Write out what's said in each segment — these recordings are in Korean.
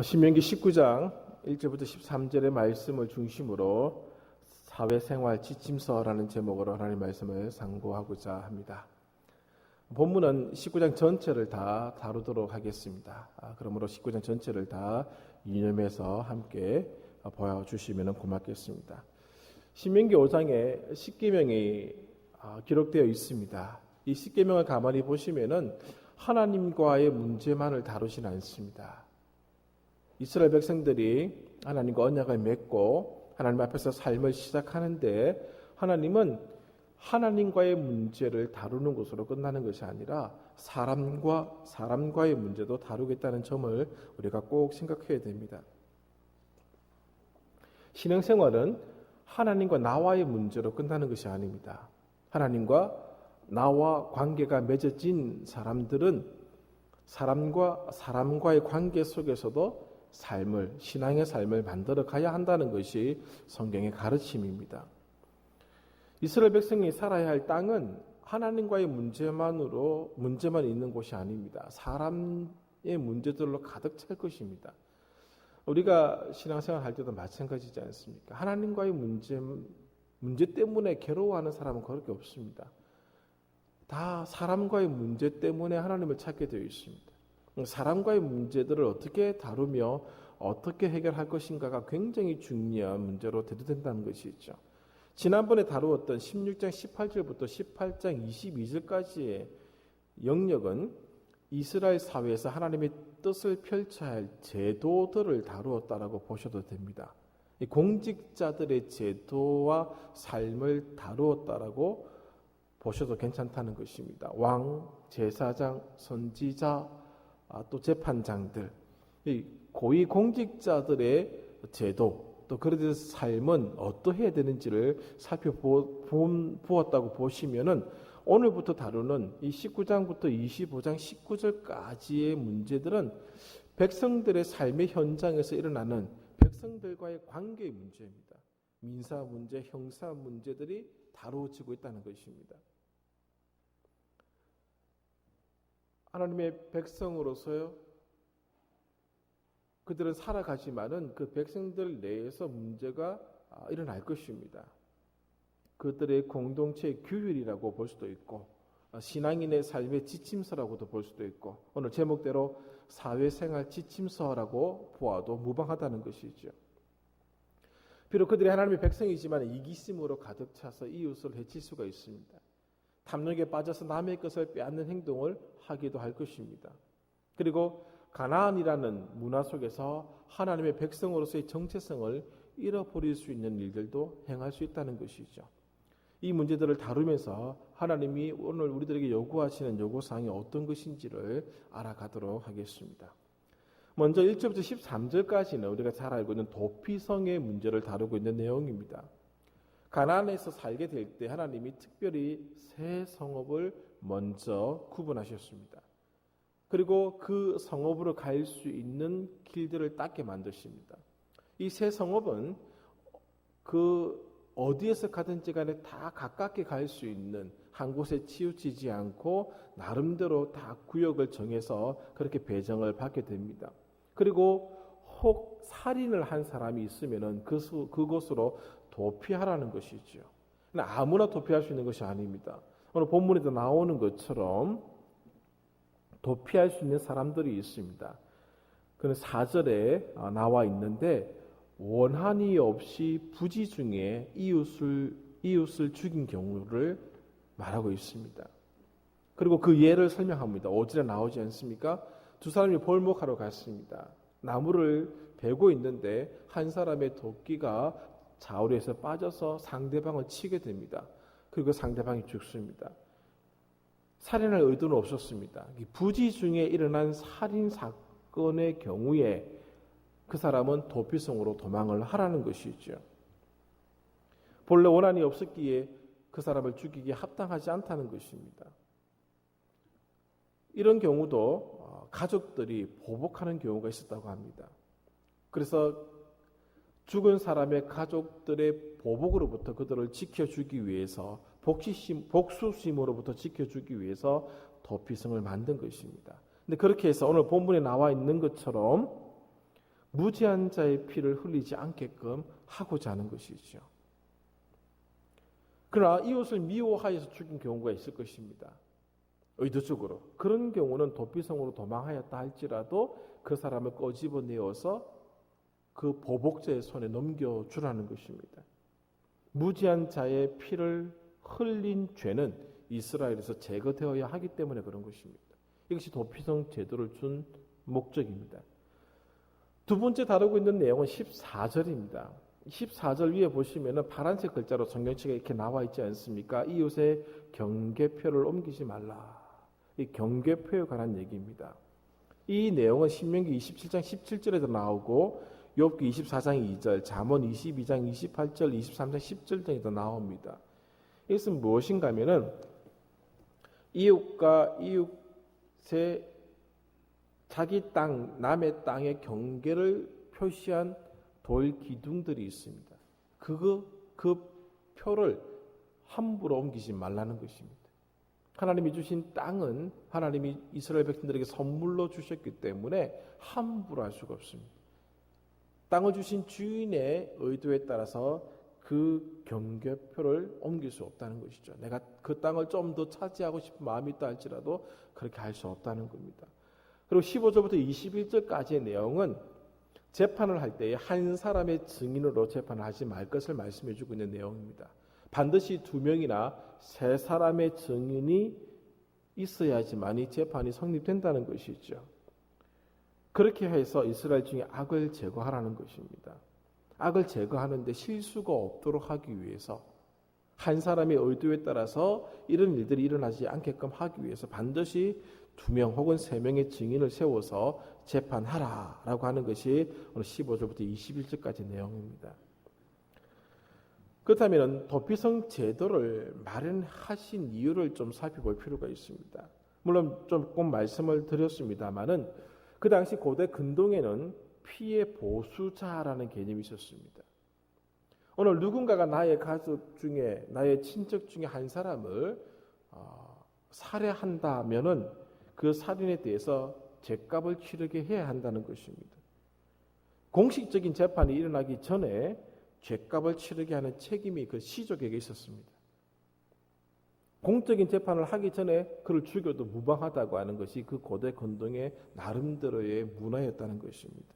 신명기 19장 1절부터 13절의 말씀을 중심으로 사회생활 지침서라는 제목으로 하나님의 말씀을 상고하고자 합니다. 본문은 19장 전체를 다 다루도록 하겠습니다. 그러므로 19장 전체를 다 유념해서 함께 보여주시면 고맙겠습니다. 신명기 5장에 십계명이 기록되어 있습니다. 이 십계명을 가만히 보시면은 하나님과의 문제만을 다루진 않습니다. 이스라엘 백성들이 하나님과 언약을 맺고 하나님 앞에서 삶을 시작하는데 하나님은 하나님과의 문제를 다루는 것으로 끝나는 것이 아니라 사람과의 문제도 다루겠다는 점을 우리가 꼭 생각해야 됩니다. 신앙생활은 하나님과 나와의 문제로 끝나는 것이 아닙니다. 하나님과 나와 관계가 맺어진 사람들은 사람과의 관계 속에서도 신앙의 삶을 만들어 가야 한다는 것이 성경의 가르침입니다. 이스라엘 백성이 살아야 할 땅은 하나님과의 문제만 있는 곳이 아닙니다. 사람의 문제들로 가득 찰 것입니다. 우리가 신앙생활 할 때도 마찬가지지 않습니까? 하나님과의 문제 때문에 괴로워하는 사람은 그렇게 없습니다. 다 사람과의 문제 때문에 하나님을 찾게 되어 있습니다. 사람과의 문제들을 어떻게 다루며 어떻게 해결할 것인가가 굉장히 중요한 문제로 대두된다는 것이죠. 지난번에 다루었던 16장 18절부터 18장 22절까지의 영역은 이스라엘 사회에서 하나님의 뜻을 펼쳐야 할 제도들을 다루었다라고 보셔도 됩니다. 공직자들의 제도와 삶을 다루었다라고 보셔도 괜찮다는 것입니다. 왕, 제사장, 선지자, 또 재판장들, 고위 공직자들의 제도, 또 그들의 삶은 어떠해야 되는지를 살펴보았다고 보시면은 오늘부터 다루는 이 19장부터 25장 19절까지의 문제들은 백성들의 삶의 현장에서 일어나는 백성들과의 관계의 문제입니다. 민사 문제, 형사 문제들이 다루어지고 있다는 것입니다. 하나님의 백성으로서요, 그들은 살아가지만은 그 백성들 내에서 문제가 일어날 것입니다. 그들의 공동체의 규율이라고 볼 수도 있고, 신앙인의 삶의 지침서라고도 볼 수도 있고, 오늘 제목대로 사회생활 지침서라고 보아도 무방하다는 것이죠. 비록 그들이 하나님의 백성이지만 이기심으로 가득 차서 이웃을 해칠 수가 있습니다. 탐욕에 빠져서 남의 것을 빼앗는 행동을 하기도 할 것입니다. 그리고 가나안이라는 문화 속에서 하나님의 백성으로서의 정체성을 잃어버릴 수 있는 일들도 행할 수 있다는 것이죠. 이 문제들을 다루면서 하나님이 오늘 우리들에게 요구하시는 요구사항이 어떤 것인지를 알아가도록 하겠습니다. 먼저 1절부터 13절까지는 우리가 잘 알고 있는 도피성의 문제를 다루고 있는 내용입니다. 가나안에서 살게 될 때 하나님이 특별히 세 성읍을 먼저 구분하셨습니다. 그리고 그 성읍으로 갈 수 있는 길들을 닦게 만드십니다. 이 세 성읍은 어디에서 가든지 간에 다 가깝게 갈 수 있는 한 곳에 치우치지 않고 나름대로 다 구역을 정해서 그렇게 배정을 받게 됩니다. 그리고 혹 살인을 한 사람이 있으면은 그곳으로 도피하라는 것이죠. 아무나 도피할 수 있는 것이 아닙니다. 오늘 본문에도 나오는 것처럼 도피할 수 있는 사람들이 있습니다. 그는 4절에 나와 있는데 원한이 없이 부지 중에 이웃을 죽인 경우를 말하고 있습니다. 그리고 그 예를 설명합니다. 5절에 나오지 않습니까? 두 사람이 벌목하러 갔습니다. 나무를 베고 있는데 한 사람의 도끼가 자우리에서 빠져서 상대방을 치게 됩니다. 그리고 상대방이 죽습니다. 살인할 의도는 없었습니다. 부지 중에 일어난 살인 사건의 경우에 그 사람은 도피성으로 도망을 하라는 것이죠. 본래 원한이 없었기에 그 사람을 죽이기에 합당하지 않다는 것입니다. 이런 경우도 가족들이 보복하는 경우가 있었다고 합니다. 그래서 죽은 사람의 가족들의 보복으로부터 그들을 지켜주기 위해서 복수심으로부터 지켜주기 위해서 도피성을 만든 것입니다. 근데 그렇게 해서 오늘 본문에 나와 있는 것처럼 무지한 자의 피를 흘리지 않게끔 하고자 하는 것이죠. 그러나 이웃을 미워하여서 죽인 경우가 있을 것입니다. 의도적으로. 그런 경우는 도피성으로 도망하였다 할지라도 그 사람을 꺼집어내어서 그 보복자의 손에 넘겨주라는 것입니다. 무지한 자의 피를 흘린 죄는 이스라엘에서 제거되어야 하기 때문에 그런 것입니다. 이것이 도피성 제도를 준 목적입니다. 두 번째 다루고 있는 내용은 14절입니다. 14절 위에 보시면 파란색 글자로 성경책에 이렇게 나와 있지 않습니까? 이웃의 경계표를 옮기지 말라. 이 경계표에 관한 얘기입니다. 이 내용은 신명기 27장 17절에도 나오고 욥기 24장 2절, 잠언 22장 28절, 23장 10절 등에도 나옵니다. 이것은 무엇인가 하면은 이웃과 이웃의 자기 땅, 남의 땅의 경계를 표시한 돌 기둥들이 있습니다. 그 표를 함부로 옮기지 말라는 것입니다. 하나님이 주신 땅은 하나님이 이스라엘 백성들에게 선물로 주셨기 때문에 함부로 할 수가 없습니다. 땅을 주신 주인의 의도에 따라서 그 경계표를 옮길 수 없다는 것이죠. 내가 그 땅을 좀 더 차지하고 싶은 마음이 있다 할지라도 그렇게 할 수 없다는 겁니다. 그리고 15절부터 21절까지의 내용은 재판을 할 때에 한 사람의 증인으로 재판을 하지 말 것을 말씀해 주고 있는 내용입니다. 반드시 2명이나 3사람의 증인이 있어야지만 이 재판이 성립된다는 것이죠. 그렇게 해서 이스라엘 중에 악을 제거하라는 것입니다. 악을 제거하는데 실수가 없도록 하기 위해서 한 사람의 의도에 따라서 이런 일들이 일어나지 않게끔 하기 위해서 반드시 2명 혹은 3명의 증인을 세워서 재판하라라고 하는 것이 오늘 15절부터 21절까지 내용입니다. 그렇다면 도피성 제도를 마련하신 이유를 좀 살펴볼 필요가 있습니다. 물론 조금 말씀을 드렸습니다마는 그 당시 고대 근동에는 피해 보수자라는 개념이 있었습니다. 오늘 누군가가 나의 가족 중에 나의 친척 중에 한 사람을 살해한다면은 그 살인에 대해서 죗값을 치르게 해야 한다는 것입니다. 공식적인 재판이 일어나기 전에 죗값을 치르게 하는 책임이 그 시족에게 있었습니다. 공적인 재판을 하기 전에 그를 죽여도 무방하다고 하는 것이 그 고대 근동의 나름대로의 문화였다는 것입니다.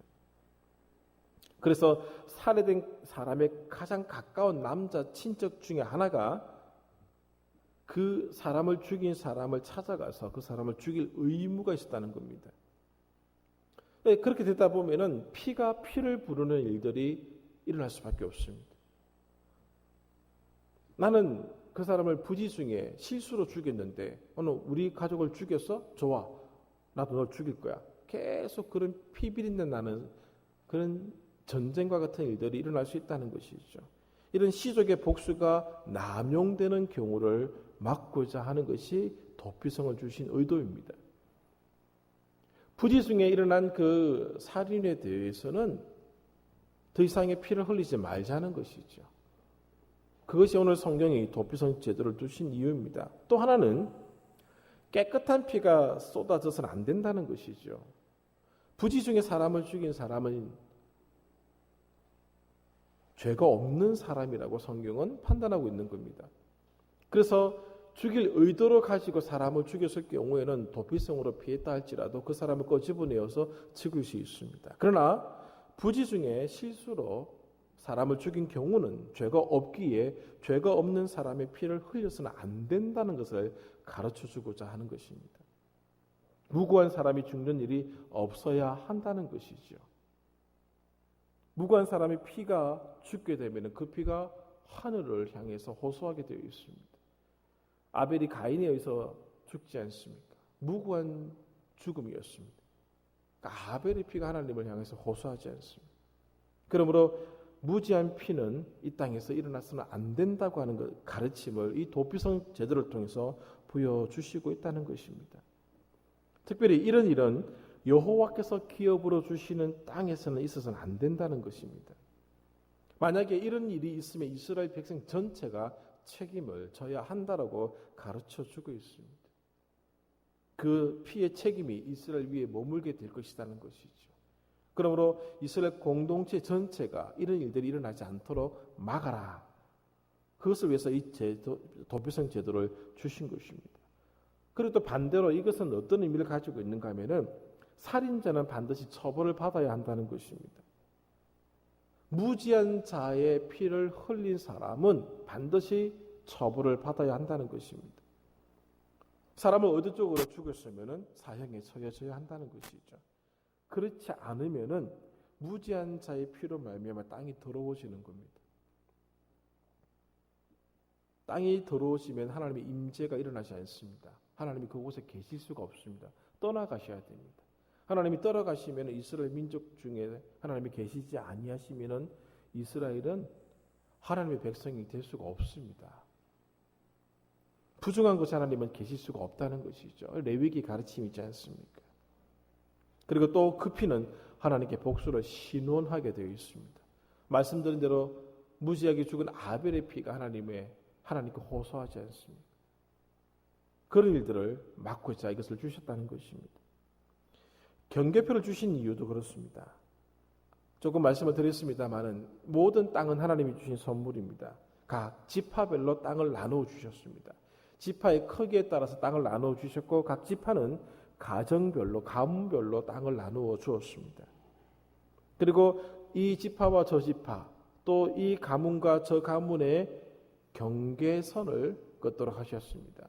그래서 살해된 사람의 가장 가까운 남자 친척 중에 하나가 그 사람을 죽인 사람을 찾아가서 그 사람을 죽일 의무가 있었다는 겁니다. 그렇게 되다 보면은 피가 피를 부르는 일들이 일어날 수밖에 없습니다. 나는 그 사람을 부지 중에 실수로 죽였는데 오늘 우리 가족을 죽였어? 좋아. 나도 널 죽일 거야. 계속 그런 피 비린내 나는 그런 전쟁과 같은 일들이 일어날 수 있다는 것이죠. 이런 시족의 복수가 남용되는 경우를 막고자 하는 것이 도피성을 주신 의도입니다. 부지 중에 일어난 그 살인에 대해서는 더 이상의 피를 흘리지 말자는 것이죠. 그것이 오늘 성경이 도피성 제도를 두신 이유입니다. 또 하나는 깨끗한 피가 쏟아져서는 안 된다는 것이죠. 부지 중에 사람을 죽인 사람은 죄가 없는 사람이라고 성경은 판단하고 있는 겁니다. 그래서 죽일 의도로 가지고 사람을 죽였을 경우에는 도피성으로 피했다 할지라도 그 사람을 꺼집어내어서 죽일 수 있습니다. 그러나 부지 중에 실수로 사람을 죽인 경우는 죄가 없기에 죄가 없는 사람의 피를 흘려서는 안 된다는 것을 가르쳐주고자 하는 것입니다. 무고한 사람이 죽는 일이 없어야 한다는 것이죠. 무고한 사람의 피가 죽게 되면 그 피가 하늘을 향해서 호소하게 되어 있습니다. 아벨이 가인에 의해서 죽지 않습니까? 무고한 죽음이었습니다. 그러니까 아벨의 피가 하나님을 향해서 호소하지 않습니다. 그러므로 무지한 피는 이 땅에서 일어나서는 안 된다고 하는 것, 가르침을 이 도피성 제도를 통해서 보여주시고 있다는 것입니다. 특별히 이런 일은 여호와께서 기업으로 주시는 땅에서는 있어서는 안 된다는 것입니다. 만약에 이런 일이 있으면 이스라엘 백성 전체가 책임을 져야 한다라고 가르쳐주고 있습니다. 그 피의 책임이 이스라엘 위에 머물게 될 것이라는 것이죠. 그러므로 이스라엘 공동체 전체가 이런 일들이 일어나지 않도록 막아라. 그것을 위해서 이 도피성 제도를 주신 것입니다. 그리고 또 반대로 이것은 어떤 의미를 가지고 있는가 하면은 살인자는 반드시 처벌을 받아야 한다는 것입니다. 무지한 자의 피를 흘린 사람은 반드시 처벌을 받아야 한다는 것입니다. 사람을 의도적으로 죽였으면은 사형에 처해져야 한다는 것이죠. 그렇지 않으면은 무지한 자의 피로 말미암아 땅이 더러워지는 겁니다. 땅이 더러워지면 하나님의 임재가 일어나지 않습니다. 하나님이 그곳에 계실 수가 없습니다. 떠나가셔야 됩니다. 하나님이 떠나가시면 이스라엘 민족 중에 하나님이 계시지 아니하시면은 이스라엘은 하나님의 백성이 될 수가 없습니다. 부정한 곳에 하나님은 계실 수가 없다는 것이죠. 레위기 가르침이 있지 않습니까? 그리고 또 그 피는 하나님께 복수를 신원하게 되어 있습니다. 말씀드린 대로 무지하게 죽은 아벨의 피가 하나님께 호소하지 않습니다. 그런 일들을 막고자 이것을 주셨다는 것입니다. 경계표를 주신 이유도 그렇습니다. 조금 말씀을 드렸습니다만은 모든 땅은 하나님이 주신 선물입니다. 각 지파별로 땅을 나누어 주셨습니다. 지파의 크기에 따라서 땅을 나누어 주셨고 각 지파는 가정별로 가문별로 땅을 나누어 주었습니다. 그리고 이 지파와 저 지파 또 이 가문과 저 가문의 경계선을 긋도록 하셨습니다.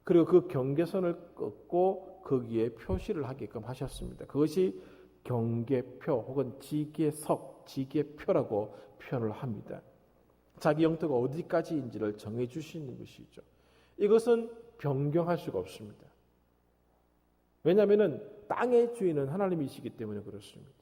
그리고 그 경계선을 긋고 거기에 표시를 하게끔 하셨습니다. 그것이 경계표 혹은 지계석, 지계표라고 표현을 합니다. 자기 영토가 어디까지인지를 정해 주시는 것이죠. 이것은 변경할 수가 없습니다. 왜냐하면 땅의 주인은 하나님이시기 때문에 그렇습니다.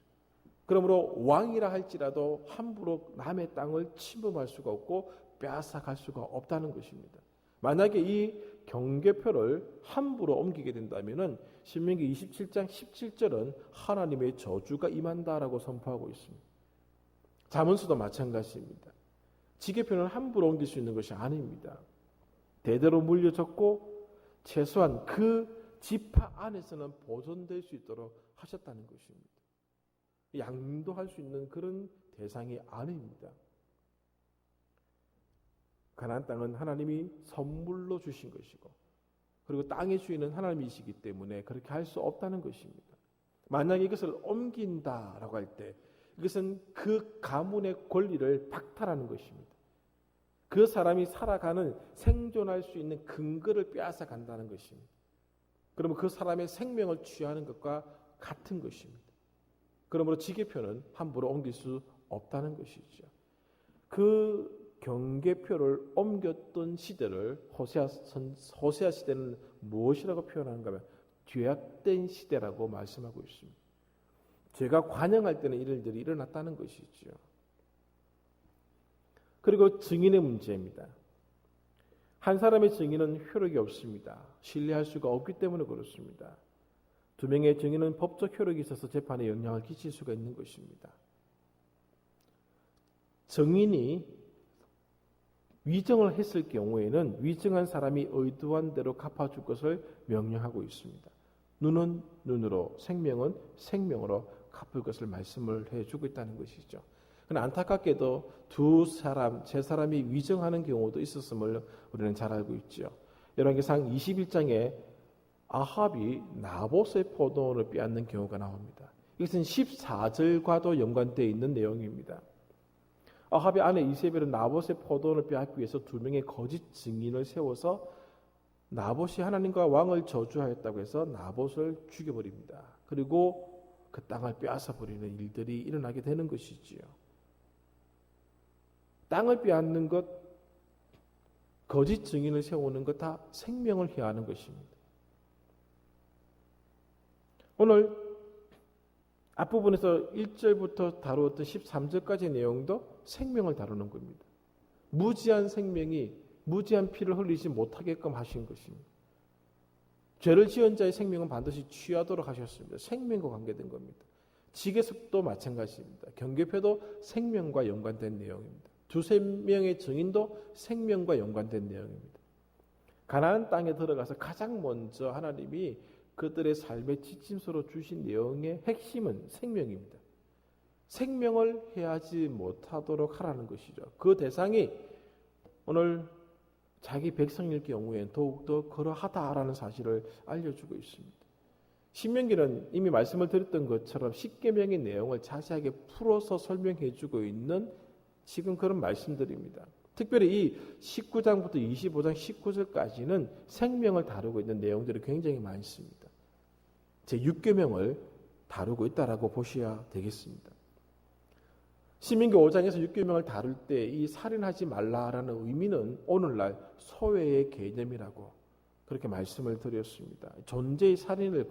그러므로 왕이라 할지라도 함부로 남의 땅을 침범할 수가 없고 빼앗아갈 수가 없다는 것입니다. 만약에 이 경계표를 함부로 옮기게 된다면 신명기 27장 17절은 하나님의 저주가 임한다라고 선포하고 있습니다. 잠언서도 마찬가지입니다. 지계표는 함부로 옮길 수 있는 것이 아닙니다. 대대로 물려졌고 최소한 그 지파 안에서는 보존될 수 있도록 하셨다는 것입니다. 양도할 수 있는 그런 대상이 아닙니다. 가나안 땅은 하나님이 선물로 주신 것이고 그리고 땅의 주인은 하나님이시기 때문에 그렇게 할 수 없다는 것입니다. 만약에 이것을 옮긴다라고 할 때 이것은 그 가문의 권리를 박탈하는 것입니다. 그 사람이 살아가는 생존할 수 있는 근거를 빼앗아 간다는 것입니다. 그러면 그 사람의 생명을 취하는 것과 같은 것입니다. 그러므로 지계표는 함부로 옮길 수 없다는 것이죠. 그 경계표를 옮겼던 시대를 호세아 시대는 무엇이라고 표현하는가 하면 죄악된 시대라고 말씀하고 있습니다. 죄가 관영할 때는 이런 일들이 일어났다는 것이죠. 그리고 증인의 문제입니다. 한 사람의 증인은 효력이 없습니다. 신뢰할 수가 없기 때문에 그렇습니다. 두 명의 증인은 법적 효력이 있어서 재판에 영향을 끼칠 수가 있는 것입니다. 증인이 위증을 했을 경우에는 위증한 사람이 의도한 대로 갚아줄 것을 명령하고 있습니다. 눈은 눈으로, 생명은 생명으로 갚을 것을 말씀을 해주고 있다는 것이죠. 그러나 안타깝게도 두 사람, 세 사람이 위증하는 경우도 있었음을 우리는 잘 알고 있죠. 열왕기상 21장에 아합이 나봇의 포도원을 빼앗는 경우가 나옵니다. 이것은 14절과도 연관되어 있는 내용입니다. 아합의 아내 이세벨은 나봇의 포도원을 빼앗기 위해서 두 명의 거짓 증인을 세워서 나봇이 하나님과 왕을 저주하였다고 해서 나봇을 죽여버립니다. 그리고 그 땅을 빼앗아 버리는 일들이 일어나게 되는 것이지요. 땅을 빼앗는 것, 거짓 증인을 세우는 것 다 생명을 해하는 것입니다. 오늘 앞부분에서 1절부터 다루었던 13절까지의 내용도 생명을 다루는 겁니다. 무지한 생명이 무지한 피를 흘리지 못하게끔 하신 것입니다. 죄를 지은 자의 생명은 반드시 취하도록 하셨습니다. 생명과 관계된 겁니다. 지계석도 마찬가지입니다. 경계표도 생명과 연관된 내용입니다. 두세 명의 증인도 생명과 연관된 내용입니다. 가나안 땅에 들어가서 가장 먼저 하나님이 그들의 삶의 지침서로 주신 내용의 핵심은 생명입니다. 생명을 해하지 못하도록 하라는 것이죠. 그 대상이 오늘 자기 백성일 경우엔 더욱더 그러하다라는 사실을 알려주고 있습니다. 신명기는 이미 말씀을 드렸던 것처럼 십계명의 내용을 자세하게 풀어서 설명해주고 있는 지금 그런 말씀들입니다. 특별히 이 19장부터 25장 19절까지는 생명을 다루고 있는 내용들이 굉장히 많습니다. 제6계명을 다루고 있다라고 보셔야 되겠습니다. 신명기 5장에서 6계명을 다룰 때 이 살인하지 말라라는 의미는 오늘날 소외의 개념이라고 그렇게 말씀을 드렸습니다. 존재의 살인을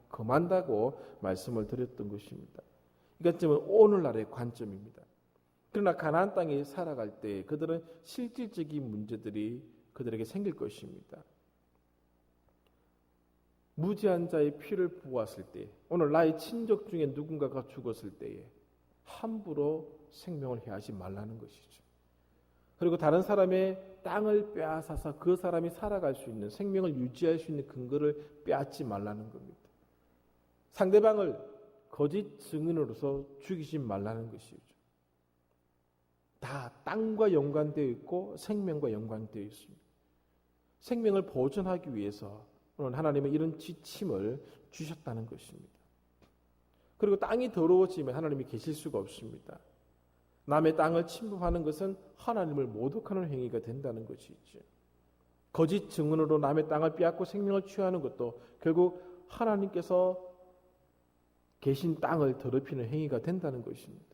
금한다고 말씀을 드렸던 것입니다. 이것쯤은 오늘날의 관점입니다. 그러나 가나안 땅에 살아갈 때 그들은 실질적인 문제들이 그들에게 생길 것입니다. 무지한 자의 피를 부었을 때, 오늘 나의 친족 중에 누군가가 죽었을 때에 함부로 생명을 해하지 말라는 것이죠. 그리고 다른 사람의 땅을 빼앗아서 그 사람이 살아갈 수 있는, 생명을 유지할 수 있는 근거를 빼앗지 말라는 겁니다. 상대방을 거짓 증인으로서 죽이지 말라는 것이죠. 다 땅과 연관되어 있고 생명과 연관되어 있습니다. 생명을 보존하기 위해서 오늘 하나님은 이런 지침을 주셨다는 것입니다. 그리고 땅이 더러워지면 하나님이 계실 수가 없습니다. 남의 땅을 침범하는 것은 하나님을 모독하는 행위가 된다는 것이죠. 거짓 증언으로 남의 땅을 빼앗고 생명을 취하는 것도 결국 하나님께서 계신 땅을 더럽히는 행위가 된다는 것입니다.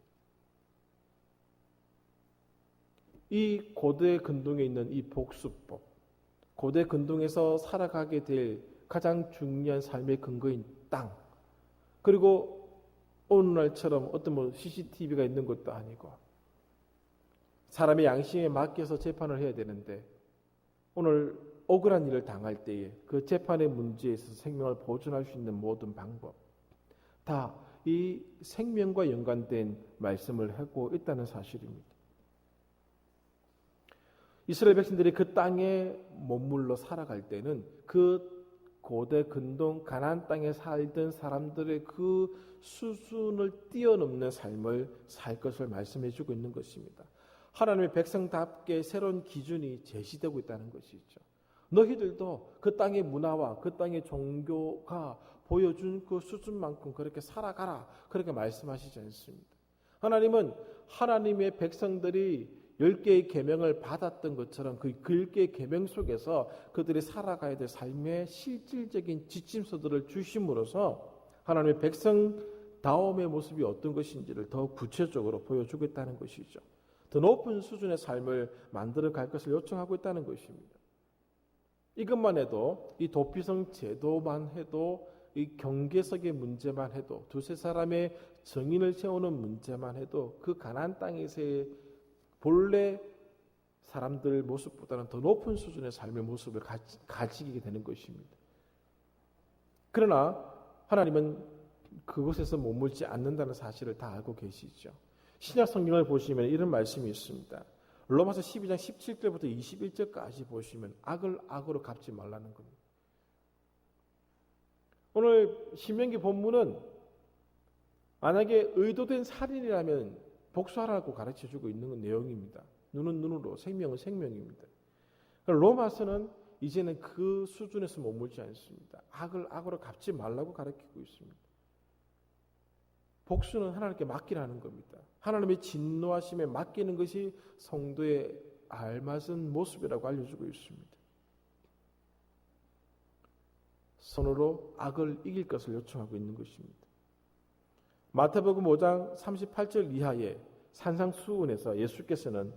이 고대 근동에 있는 이 복수법, 고대 근동에서 살아가게 될 가장 중요한 삶의 근거인 땅, 그리고 오늘날처럼 어떤 CCTV가 있는 것도 아니고 사람의 양심에 맡겨서 재판을 해야 되는데 오늘 억울한 일을 당할 때에 그 재판의 문제에 있어서 생명을 보존할 수 있는 모든 방법 다 이 생명과 연관된 말씀을 하고 있다는 사실입니다. 이스라엘 백성들이 그 땅에 머물러 살아갈 때는 그 고대 근동 가나안 땅에 살던 사람들의 그 수준을 뛰어넘는 삶을 살 것을 말씀해 주고 있는 것입니다. 하나님의 백성답게 새로운 기준이 제시되고 있다는 것이죠. 너희들도 그 땅의 문화와 그 땅의 종교가 보여준 그 수준만큼 그렇게 살아가라, 그렇게 말씀하시지 않습니다. 하나님은 하나님의 백성들이 10개의 계명을 받았던 것처럼 그 10개의 계명 속에서 그들이 살아가야 될 삶의 실질적인 지침서들을 주심으로써 하나님의 백성다움의 모습이 어떤 것인지를 더 구체적으로 보여주고 있다는 것이죠. 더 높은 수준의 삶을 만들어 갈 것을 요청하고 있다는 것입니다. 이것만 해도, 이 도피성 제도만 해도, 이 경계석의 문제만 해도, 두세 사람의 정인을 세우는 문제만 해도 그 가나안 땅에서의 본래 사람들 모습보다는 더 높은 수준의 삶의 모습을 가지게 되는 것입니다. 그러나 하나님은 그곳에서 머물지 않는다는 사실을 다 알고 계시죠. 신약 성경을 보시면 이런 말씀이 있습니다. 로마서 12장 17절부터 21절까지 보시면 악을 악으로 갚지 말라는 겁니다. 오늘 신명기 본문은 만약에 의도된 살인이라면 복수하라고 가르쳐주고 있는 내용입니다. 눈은 눈으로, 생명은 생명입니다. 로마서는 이제는 그 수준에서 머물지 않습니다. 악을 악으로 갚지 말라고 가르치고 있습니다. 복수는 하나님께 맡기라는 겁니다. 하나님의 진노하심에 맡기는 것이 성도의 알맞은 모습이라고 알려주고 있습니다. 손으로 악을 이길 것을 요청하고 있는 것입니다. 마태복음 5장 38절 이하의 산상수훈에서 예수께서는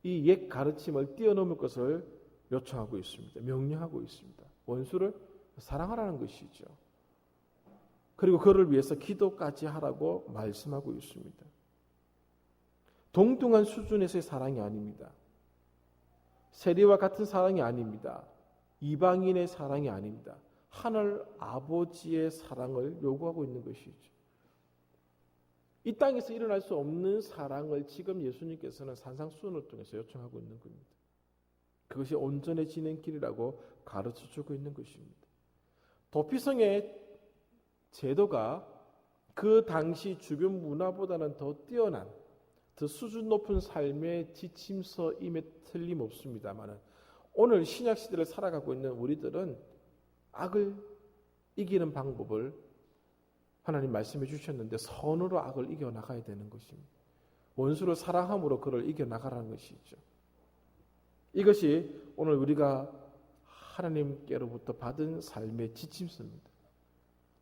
이 옛 가르침을 뛰어넘을 것을 요청하고 있습니다. 명령하고 있습니다. 원수를 사랑하라는 것이죠. 그리고 그를 위해서 기도까지 하라고 말씀하고 있습니다. 동등한 수준에서의 사랑이 아닙니다. 세리와 같은 사랑이 아닙니다. 이방인의 사랑이 아닙니다. 하늘 아버지의 사랑을 요구하고 있는 것이죠. 이 땅에서 일어날 수 없는 사랑을 지금 예수님께서는 산상수훈을 통해서 요청하고 있는 겁니다. 그것이 온전해지는 길이라고 가르쳐주고 있는 것입니다. 도피성의 제도가 그 당시 주변 문화보다는 더 뛰어난, 더 수준 높은 삶의 지침서임에 틀림없습니다만 오늘 신약 시대를 살아가고 있는 우리들은 악을 이기는 방법을 하나님 말씀해 주셨는데 선으로 악을 이겨나가야 되는 것입니다. 원수를 사랑함으로 그를 이겨나가라는 것이죠. 이것이 오늘 우리가 하나님께로부터 받은 삶의 지침서입니다.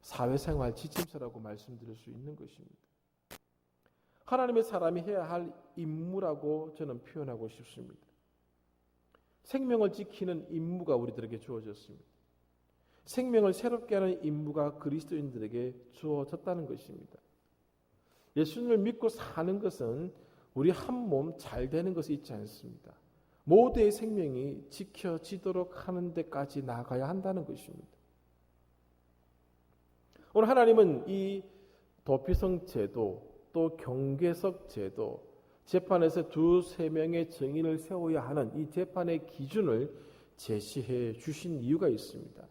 사회생활 지침서라고 말씀드릴 수 있는 것입니다. 하나님의 사람이 해야 할 임무라고 저는 표현하고 싶습니다. 생명을 지키는 임무가 우리들에게 주어졌습니다. 생명을 새롭게 하는 임무가 그리스도인들에게 주어졌다는 것입니다. 예수님을 믿고 사는 것은 우리 한 몸 잘 되는 것이 있지 않습니다. 모두의 생명이 지켜지도록 하는 데까지 나아가야 한다는 것입니다. 오늘 하나님은 이 도피성 제도 또 경계석 제도, 재판에서 2-3명의 증인을 세워야 하는 이 재판의 기준을 제시해 주신 이유가 있습니다.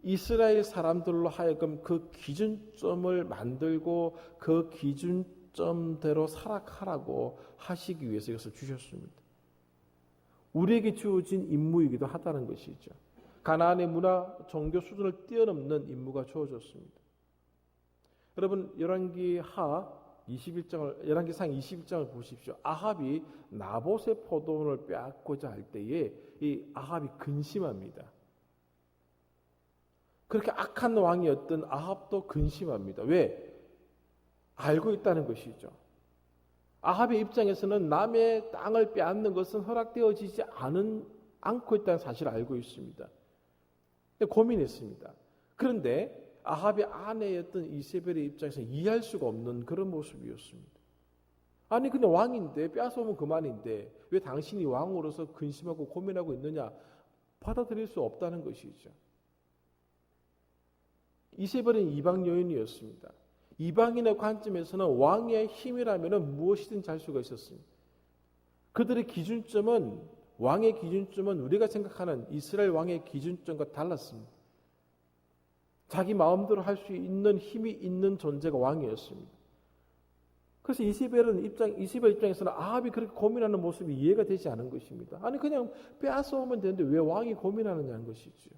이스라엘 사람들로 하여금 그 기준점을 만들고 그 기준점대로 살아가라고 하시기 위해서 이것을 주셨습니다. 우리에게 주어진 임무이기도 하다는 것이죠. 가나안의 문화, 종교 수준을 뛰어넘는 임무가 주어졌습니다. 여러분 열왕기상 21장을 보십시오. 아합이 나봇의 포도원을 빼앗고자 할 때에 이 아합이 근심합니다. 그렇게 악한 왕이었던 아합도 근심합니다. 왜? 알고 있다는 것이죠. 아합의 입장에서는 남의 땅을 빼앗는 것은 허락되어지지 않고 있다는 사실을 알고 있습니다. 고민했습니다. 그런데 아합의 아내였던 이세벨의 입장에서는 이해할 수가 없는 그런 모습이었습니다. 아니 그냥 왕인데 빼앗아오면 그만인데 왜 당신이 왕으로서 근심하고 고민하고 있느냐, 받아들일 수 없다는 것이죠. 이세벨은 이방 여인이었습니다. 이방인의 관점에서는 왕의 힘이라면 무엇이든지 할 수가 있었습니다. 그들의 기준점은, 왕의 기준점은 우리가 생각하는 이스라엘 왕의 기준점과 달랐습니다. 자기 마음대로 할 수 있는 힘이 있는 존재가 왕이었습니다. 그래서 이세벨 입장에서는 아합이 그렇게 고민하는 모습이 이해가 되지 않은 것입니다. 아니 그냥 빼앗아오면 되는데 왜 왕이 고민하느냐는 것이죠.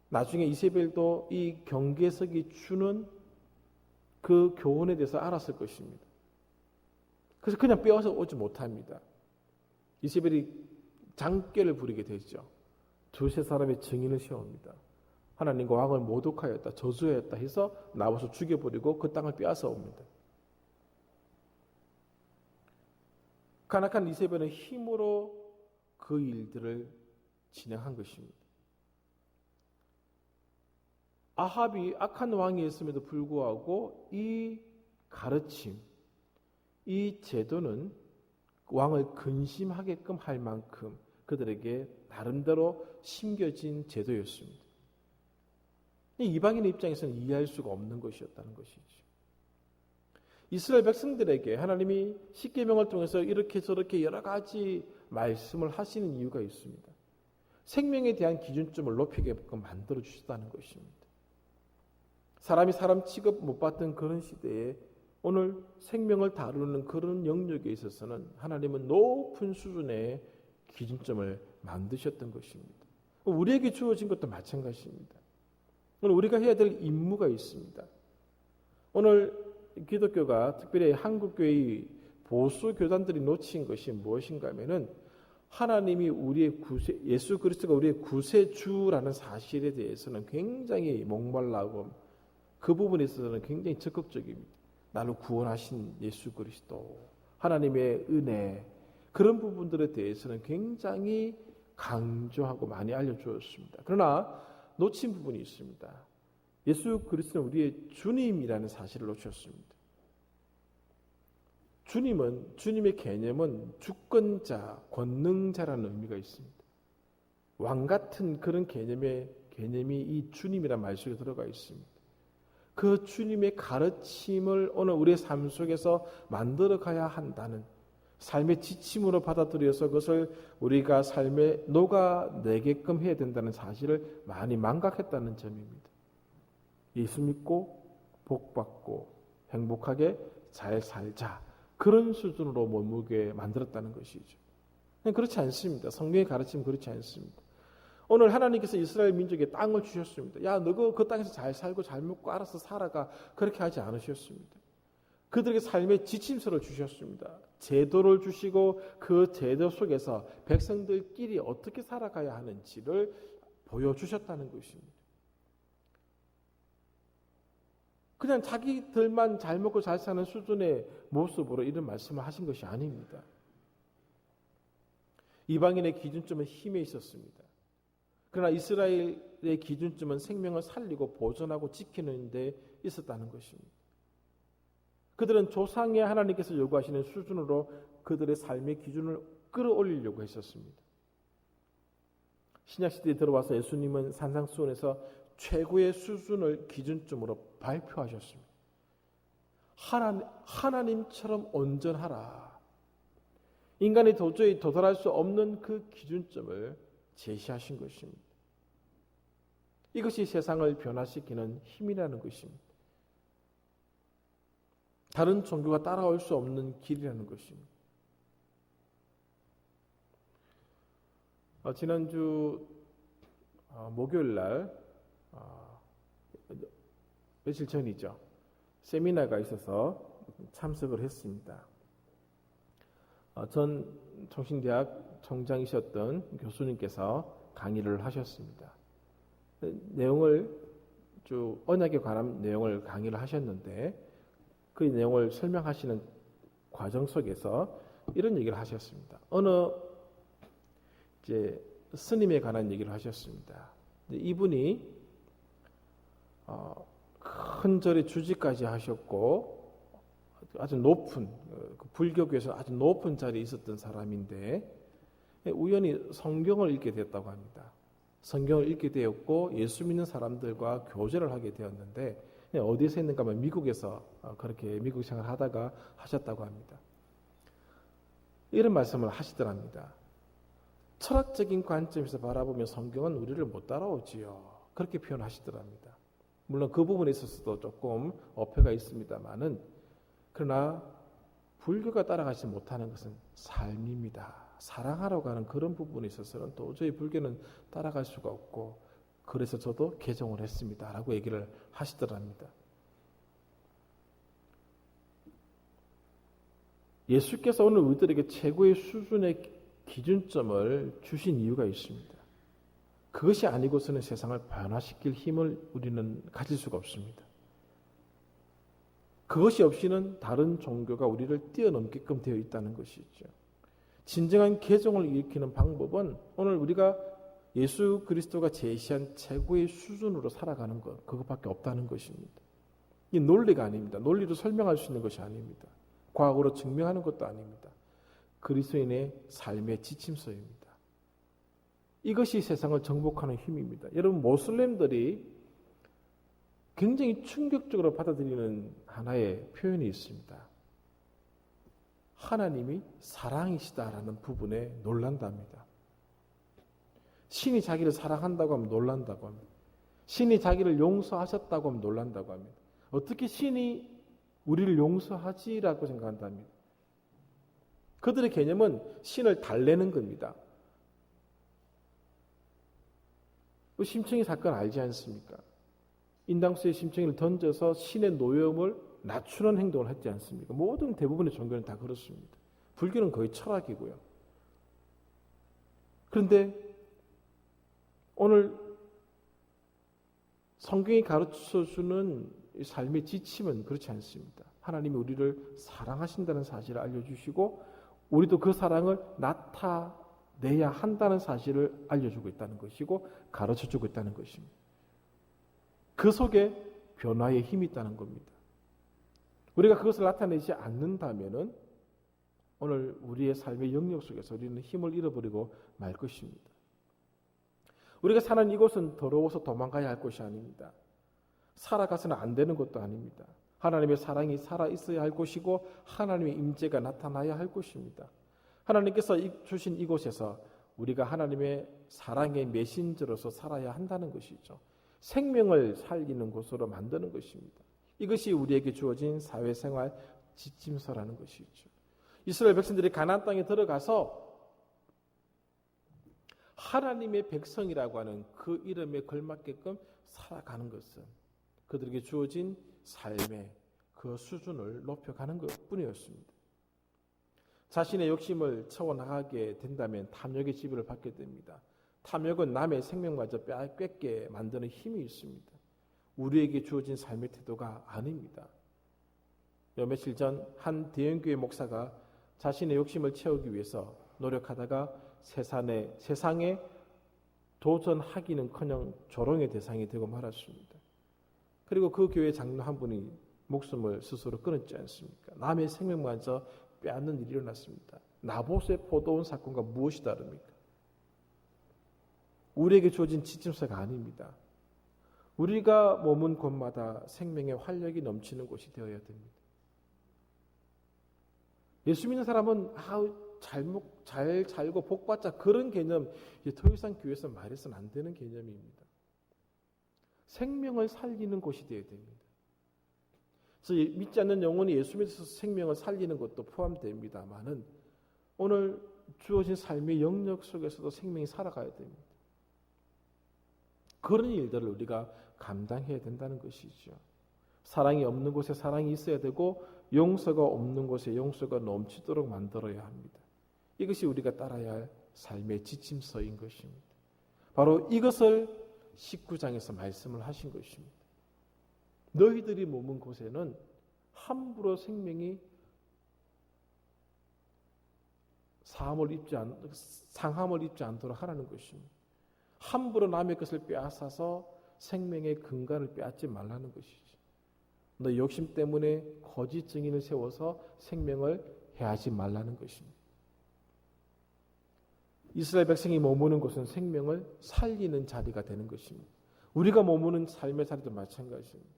나중에 이세벨도 이 경계석이 주는 그 교훈에 대해서 알았을 것입니다. 그래서 그냥 빼앗아 오지 못합니다. 이세벨이 장꾀를 부리게 되죠. 2-3사람의 증인을 세웁니다. 하나님과 왕을 모독하였다, 저주하였다 해서 나봇을 죽여버리고 그 땅을 빼앗아 옵니다. 간악한 이세벨은 힘으로 그 일들을 진행한 것입니다. 아합이 악한 왕이었음에도 불구하고 이 가르침, 이 제도는 왕을 근심하게끔 할 만큼 그들에게 나름대로 심겨진 제도였습니다. 이방인의 입장에서는 이해할 수가 없는 것이었다는 것이죠. 이스라엘 백성들에게 하나님이 십계명을 통해서 이렇게 저렇게 여러 가지 말씀을 하시는 이유가 있습니다. 생명에 대한 기준점을 높이게끔 만들어 주셨다는 것입니다. 사람이 사람 취급 못 받던 그런 시대에 오늘 생명을 다루는 그런 영역에 있어서는 하나님은 높은 수준의 기준점을 만드셨던 것입니다. 우리에게 주어진 것도 마찬가지입니다. 오늘 우리가 해야 될 임무가 있습니다. 오늘 기독교가 특별히 한국교회의 보수 교단들이 놓친 것이 무엇인가 하면은 하나님이 우리의 예수 그리스도가 우리의 구세주라는 사실에 대해서는 굉장히 목말라하고 그 부분에 있어서는 굉장히 적극적입니다. 나를 구원하신 예수 그리스도, 하나님의 은혜, 그런 부분들에 대해서는 굉장히 강조하고 많이 알려주었습니다. 그러나 놓친 부분이 있습니다. 예수 그리스도는 우리의 주님이라는 사실을 놓쳤습니다. 주님의 개념은 주권자, 권능자라는 의미가 있습니다. 왕 같은 그런 개념이 이 주님이라는 말 속에 들어가 있습니다. 그 주님의 가르침을 오늘 우리의 삶 속에서 만들어 가야 한다는 삶의 지침으로 받아들여서 그것을 우리가 삶에 녹아내게끔 해야 된다는 사실을 많이 망각했다는 점입니다. 예수 믿고 복 받고 행복하게 잘 살자. 그런 수준으로 머물게 만들었다는 것이죠. 그렇지 않습니다. 성경의 가르침은 그렇지 않습니다. 오늘 하나님께서 이스라엘 민족에 땅을 주셨습니다. 야, 너가 그 땅에서 잘 살고 잘 먹고 알아서 살아가. 그렇게 하지 않으셨습니다. 그들에게 삶의 지침서를 주셨습니다. 제도를 주시고 그 제도 속에서 백성들끼리 어떻게 살아가야 하는지를 보여주셨다는 것입니다. 그냥 자기들만 잘 먹고 잘 사는 수준의 모습으로 이런 말씀을 하신 것이 아닙니다. 이방인의 기준점은 힘에 있었습니다. 그러나 이스라엘의 기준점은 생명을 살리고 보존하고 지키는 데 있었다는 것입니다. 그들은 조상의 하나님께서 요구하시는 수준으로 그들의 삶의 기준을 끌어올리려고 했었습니다. 신약시대에 들어와서 예수님은 산상수훈에서 최고의 수준을 기준점으로 발표하셨습니다. 하나님처럼 온전하라. 인간이 도저히 도달할 수 없는 그 기준점을 제시하신 것입니다. 이것이 세상을 변화시키는 힘이라는 것입니다. 다른 종교가 따라올 수 없는 길이라는 것입니다. 지난주 목요일 날 며칠 전이죠. 세미나가 있어서 참석을 했습니다. 전 총신대학 총장이셨던 교수님께서 강의를 하셨습니다. 내용을 쭉 언약에 관한 내용을 강의를 하셨는데 그 내용을 설명하시는 과정 속에서 이런 얘기를 하셨습니다. 어느 이제 스님에 관한 얘기를 하셨습니다. 이분이 큰 절에 주지까지 하셨고 아주 높은 불교계에서 아주 높은 자리에 있었던 사람인데 우연히 성경을 읽게 되었다고 합니다. 성경을 읽게 되었고 예수 믿는 사람들과 교제를 하게 되었는데 어디서 했는가 하면 미국에서 그렇게 미국 생활하다가 하셨다고 합니다. 이런 말씀을 하시더랍니다. 철학적인 관점에서 바라보면 성경은 우리를 못 따라오지요. 그렇게 표현하시더랍니다. 물론 그 부분에 있어서도 조금 어폐가 있습니다만은 그러나 불교가 따라가지 못하는 것은 삶입니다. 사랑하라고 하는 그런 부분에 있어서는 도저히 불교는 따라갈 수가 없고 그래서 저도 개종을 했습니다. 라고 얘기를 하시더랍니다. 예수께서 오늘 우리들에게 최고의 수준의 기준점을 주신 이유가 있습니다. 그것이 아니고서는 세상을 변화시킬 힘을 우리는 가질 수가 없습니다. 그것이 없이는 다른 종교가 우리를 뛰어넘게끔 되어 있다는 것이죠. 진정한 개종을 일으키는 방법은 오늘 우리가 예수 그리스도가 제시한 최고의 수준으로 살아가는 것, 그것밖에 없다는 것입니다. 이 논리가 아닙니다. 논리로 설명할 수 있는 것이 아닙니다. 과학으로 증명하는 것도 아닙니다. 그리스도인의 삶의 지침서입니다. 이것이 세상을 정복하는 힘입니다. 여러분, 모슬렘들이 굉장히 충격적으로 받아들이는 하나의 표현이 있습니다. 하나님이 사랑이시다라는 부분에 놀란답니다. 신이 자기를 사랑한다고 하면 놀란다고 합니다. 신이 자기를 용서하셨다고 하면 놀란다고 합니다. 어떻게 신이 우리를 용서하지라고 생각한답니다. 그들의 개념은 신을 달래는 겁니다. 심청이 사건 알지 않습니까? 인당수의 심청이를 던져서 신의 노여움을 낮추는 행동을 했지 않습니까? 모든 대부분의 종교는 다 그렇습니다. 불교는 거의 철학이고요. 그런데 오늘 성경이 가르쳐주는 삶의 지침은 그렇지 않습니다. 하나님이 우리를 사랑하신다는 사실을 알려주시고 우리도 그 사랑을 나타내야 한다는 사실을 알려주고 있다는 것이고 가르쳐주고 있다는 것입니다. 그 속에 변화의 힘이 있다는 겁니다. 우리가 그것을 나타내지 않는다면은 오늘 우리의 삶의 영역 속에서 우리는 힘을 잃어버리고 말 것입니다. 우리가 사는 이곳은 더러워서 도망가야 할 곳이 아닙니다. 살아가서는 안 되는 것도 아닙니다. 하나님의 사랑이 살아있어야 할 곳이고 하나님의 임재가 나타나야 할 곳입니다. 하나님께서 주신 이곳에서 우리가 하나님의 사랑의 메신저로서 살아야 한다는 것이죠. 생명을 살리는 곳으로 만드는 것입니다. 이것이 우리에게 주어진 사회생활 지침서라는 것이죠. 이스라엘 백성들이 가나안 땅에 들어가서 하나님의 백성이라고 하는 그 이름에 걸맞게끔 살아가는 것은 그들에게 주어진 삶의 그 수준을 높여가는 것뿐이었습니다. 자신의 욕심을 채워나가게 된다면 탐욕의 지배를 받게 됩니다. 탐욕은 남의 생명마저 빼앗게 만드는 힘이 있습니다. 우리에게 주어진 삶의 태도가 아닙니다. 며칠 전 한 대형교회 목사가 자신의 욕심을 채우기 위해서 노력하다가 세상에 도전하기는커녕 조롱의 대상이 되고 말았습니다. 그리고 그 교회 장로 한 분이 목숨을 스스로 끊었지 않습니까? 남의 생명마저 빼앗는 일이 일어났습니다. 나봇의 포도원 사건과 무엇이 다릅니까? 우리에게 주어진 지침서가 아닙니다. 우리가 머문 곳마다 생명의 활력이 넘치는 곳이 되어야 됩니다. 예수 믿는 사람은 잘 살고 복받자 그런 개념 더 이상 교회에서 말해서는 안 되는 개념입니다. 생명을 살리는 곳이 되어야 됩니다. 그래서 믿지 않는 영혼이 예수 믿어서 생명을 살리는 것도 포함됩니다만은 오늘 주어진 삶의 영역 속에서도 생명이 살아가야 됩니다. 그런 일들을 우리가 감당해야 된다는 것이죠. 사랑이 없는 곳에 사랑이 있어야 되고 용서가 없는 곳에 용서가 넘치도록 만들어야 합니다. 이것이 우리가 따라야 할 삶의 지침서인 것입니다. 바로 이것을 19장에서 말씀을 하신 것입니다. 너희들이 머문 곳에는 함부로 생명이 상함을 입지 않도록 하라는 것입니다. 함부로 남의 것을 빼앗아서 생명의 근간을 빼앗지 말라는 것이죠. 너 욕심 때문에 거짓 증인을 세워서 생명을 해하지 말라는 것입니다. 이스라엘 백성이 머무는 곳은 생명을 살리는 자리가 되는 것입니다. 우리가 머무는 삶의 자리도 마찬가지입니다.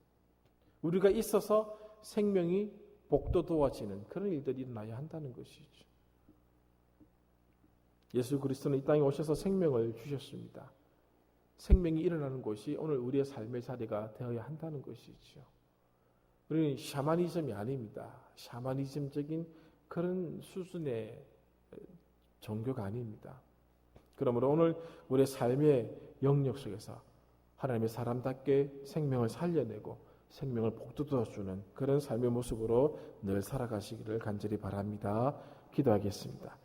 우리가 있어서 생명이 복돋워지는 그런 일들이 일어나야 한다는 것이죠. 예수 그리스도는 이 땅에 오셔서 생명을 주셨습니다. 생명이 일어나는 곳이 오늘 우리의 삶의 자리가 되어야 한다는 것이죠. 우리는 샤머니즘이 아닙니다. 샤머니즘적인 그런 수준의 종교가 아닙니다. 그러므로 오늘 우리의 삶의 영역 속에서 하나님의 사람답게 생명을 살려내고 생명을 복돋워주는 그런 삶의 모습으로 늘 살아가시기를 간절히 바랍니다. 기도하겠습니다.